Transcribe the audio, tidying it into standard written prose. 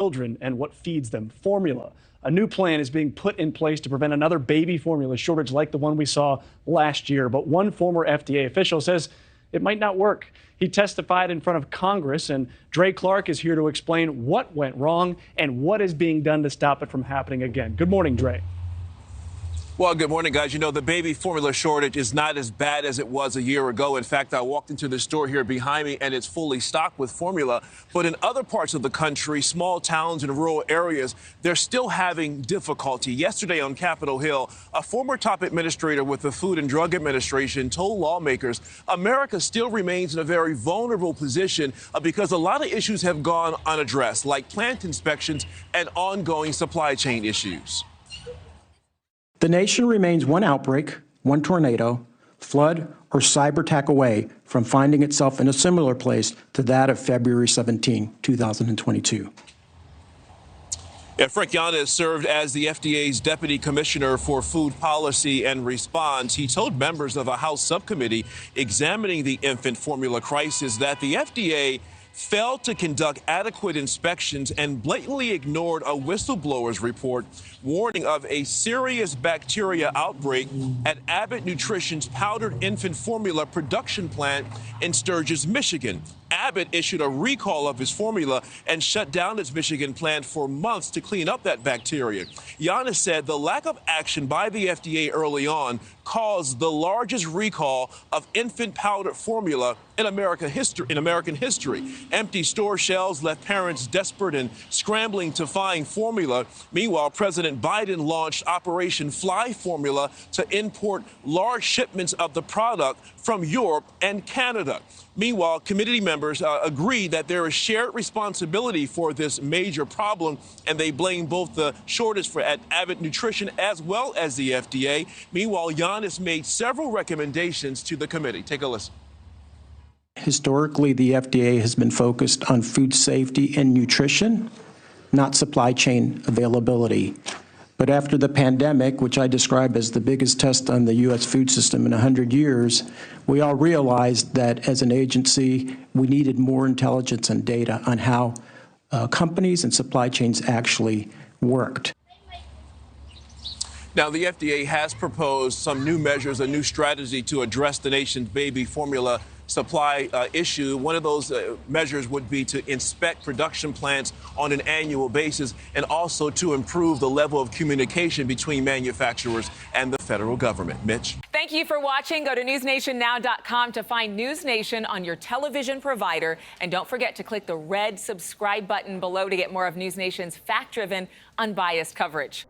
children and what feeds them, formula. A new plan is being put in place to prevent another baby formula shortage like the one we saw last year. But one former FDA official says it might not work. He testified in front of Congress, and Dre Clark is here to explain what went wrong and what is being done to stop it from happening again. Good morning, Dre. Well, good morning, guys. You know, the baby formula shortage is not as bad as it was a year ago. In fact, I walked into the store here behind me, and it's fully stocked with formula. But in other parts of the country, small towns and rural areas, they're still having difficulty. Yesterday on Capitol Hill, a former top administrator with the Food and Drug Administration told lawmakers America still remains in a very vulnerable position because a lot of issues have gone unaddressed, like plant inspections and ongoing supply chain issues. The nation remains one outbreak, one tornado, flood, or cyber attack away from finding itself in a similar place to that of February 17, 2022. Frank Yanes served as the FDA's Deputy Commissioner for Food Policy and Response. He told members of a House subcommittee examining the infant formula crisis that the FDA failed to conduct adequate inspections and blatantly ignored a whistleblower's report warning of a serious bacteria outbreak at Abbott Nutrition's powdered infant formula production plant in Sturgis, Michigan. Abbott issued a recall of his formula and shut down its Michigan plant for months to clean up that bacteria. Yanes said the lack of action by the FDA early on caused the largest recall of infant powder formula in American history. Empty store shelves left parents desperate and scrambling to find formula. Meanwhile, President Biden launched Operation Fly Formula to import large shipments of the product from Europe and Canada. Meanwhile, committee members agree that there is shared responsibility for this major problem, and they blame both the shortage at Abbott Nutrition as well as the FDA. Meanwhile, Yanes made several recommendations to the committee. Take a listen. Historically, the FDA has been focused on food safety and nutrition, not supply chain availability. But after the pandemic, which I describe as the biggest test on the U.S. food system in 100 years, we all realized that as an agency, we needed more intelligence and data on how companies and supply chains actually worked. Now, the FDA has proposed some new measures, a new strategy to address the nation's baby formula supply issue. One of those measures would be to inspect production plants on an annual basis and also to improve the level of communication between manufacturers and the federal government. Mitch? Thank you for watching. Go to newsnationnow.com to find NewsNation on your television provider. And don't forget to click the red subscribe button below to get more of NewsNation's fact-driven, unbiased coverage.